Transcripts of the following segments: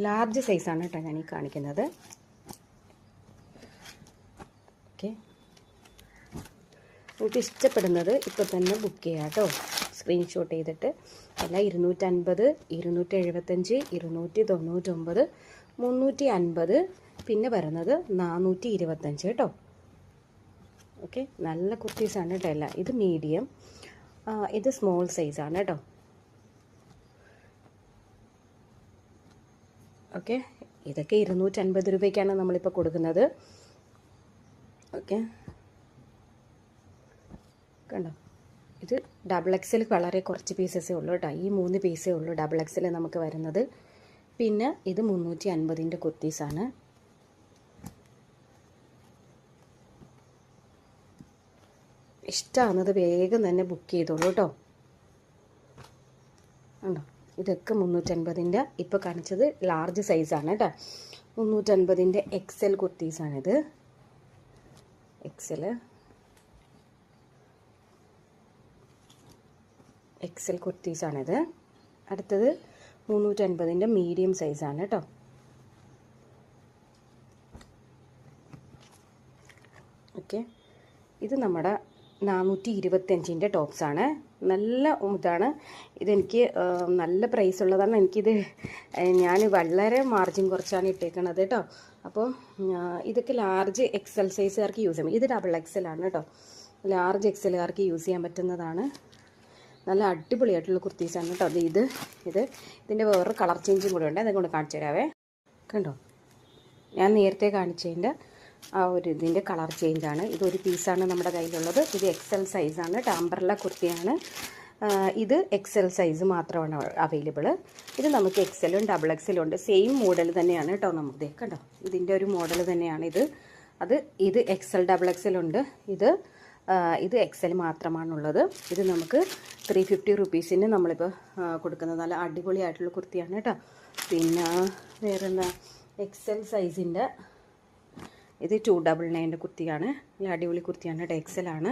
Large സൈസാണ് കേട്ടോ ഞാൻ ഈ കാണിക്കുന്നത്. ഓക്കെ, നിങ്ങൾക്ക് ഇഷ്ടപ്പെടുന്നത് ഇപ്പോൾ തന്നെ ബുക്ക് ചെയ്യാം കേട്ടോ. സ്ക്രീൻഷോട്ട് ചെയ്തിട്ട് അല്ല 250, 275, 299, 350, പിന്നെ വരുന്നത് 425 കേട്ടോ. ഓക്കെ, നല്ല കുർത്തീസാണ് കേട്ടോ എല്ലാം. ഇത് മീഡിയം, ഇത് സ്മോൾ സൈസാണ് കേട്ടോ. ഓക്കെ, ഇതൊക്കെ 250 രൂപയ്ക്കാണ് നമ്മളിപ്പോൾ കൊടുക്കുന്നത്. ഓക്കെ, കണ്ടോ, ഇത് ഡബിൾ എക്സൽ വളരെ കുറച്ച് പീസസേ ഉള്ളൂ കേട്ടോ. ഈ 3 പീസേ ഉള്ളൂ ഡബിൾ എക്സൽ നമുക്ക് വരുന്നത്. പിന്നെ ഇത് 350ൻ്റെ കുർത്തീസാണ്. ഇഷ്ടമാകുന്നത് വേഗം തന്നെ ബുക്ക് ചെയ്തോളൂ കേട്ടോ. ഉണ്ടോ, ഇതൊക്കെ 350ൻ്റെ, ഇപ്പോൾ കാണിച്ചത് ലാർജ് സൈസാണ് കേട്ടോ. 350ൻ്റെ എക്സൽ കുർത്തീസാണിത്. എക്സൽ കുർത്തീസാണിത്. അടുത്തത് 350ൻ്റെ മീഡിയം സൈസാണ് കേട്ടോ. ഓക്കെ, ഇത് നമ്മുടെ 425ൻ്റെ ടോപ്സാണ്. നല്ല ഇതാണ്. ഇതെനിക്ക് നല്ല പ്രൈസ് ഉള്ളതാണ്. ഞാൻ വളരെ മാർജിൻ കുറച്ചാണ് ഇട്ടേക്കണത് കേട്ടോ. അപ്പോൾ ഇതൊക്കെ ലാർജ് എക്സൽ സൈസുകാർക്ക് യൂസ് ചെയ്യാം. ഇത് ഡബിൾ എക്സലാണ് കേട്ടോ. ലാർജ് എക്സലുകാർക്ക് യൂസ് ചെയ്യാൻ പറ്റുന്നതാണ്. നല്ല അടിപൊളിയായിട്ടുള്ള കുർത്തീസാണ് കേട്ടോ. ഇതിൻ്റെ വേറൊരു കളർ ചേഞ്ചും കൂടെ ഉണ്ട്. അതുകൊണ്ട് കാണിച്ചു തരാവേ. കണ്ടോ, ഞാൻ നേരത്തെ കാണിച്ചതിൻ്റെ ആ ഒരു ഇതിൻ്റെ കളർ ചേഞ്ചാണ്. ഇതൊരു പീസാണ് നമ്മുടെ കയ്യിലുള്ളത്. ഇത് എക്സൽ സൈസാണ് കേട്ടോ. അംബ്രല്ല കുർത്തിയാണ്. ഇത് എക്സൽ സൈസ് മാത്രമാണ് അവൈലബിൾ. ഇത് നമുക്ക് എക്സലും ഡബിൾ എക്സലും ഉണ്ട്. സെയിം മോഡൽ തന്നെയാണ് കേട്ടോ. നമുക്ക് കണ്ടോ, ഇതിൻ്റെ ഒരു മോഡൽ തന്നെയാണ് ഇത്. ഇത് എക്സൽ ഡബിൾ എക്സൽ ഉണ്ട്. ഇത് എക്സൽ മാത്രമാണുള്ളത്. ഇത് നമുക്ക് 350 റുപ്പീസിന് നമ്മളിപ്പോൾ കൊടുക്കുന്നത്. നല്ല അടിപൊളിയായിട്ടുള്ള കുർത്തിയാണ് കേട്ടോ. പിന്നെ വേറെന്താ, എക്സൽ സൈസിൻ്റെ ഇത് 299ൻ്റെ കുർത്തിയാണ്. നല്ല അടിപൊളി കുർത്തിയാണ് കേട്ടോ. എക്സലാണ്.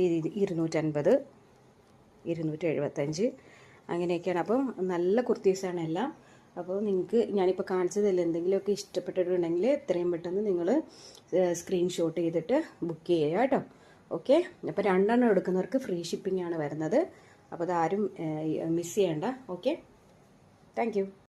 ഇത് 250, 275 അങ്ങനെയൊക്കെയാണ്. അപ്പോൾ നല്ല കുർത്തീസാണ് എല്ലാം. അപ്പോൾ നിങ്ങൾക്ക് ഞാനിപ്പോൾ കാണിച്ചതിൽ എന്തെങ്കിലുമൊക്കെ ഇഷ്ടപ്പെട്ടിട്ടുണ്ടെങ്കിൽ എത്രയും പെട്ടെന്ന് നിങ്ങൾ സ്ക്രീൻഷോട്ട് ചെയ്തിട്ട് ബുക്ക് ചെയ്യുക കേട്ടോ. ഓക്കെ, അപ്പോൾ 2 എടുക്കുന്നവർക്ക് ഫ്രീ ഷിപ്പിംഗ് ആണ് വരുന്നത്. അപ്പോൾ അതാരും മിസ് ചെയ്യേണ്ട. Okay, thank you.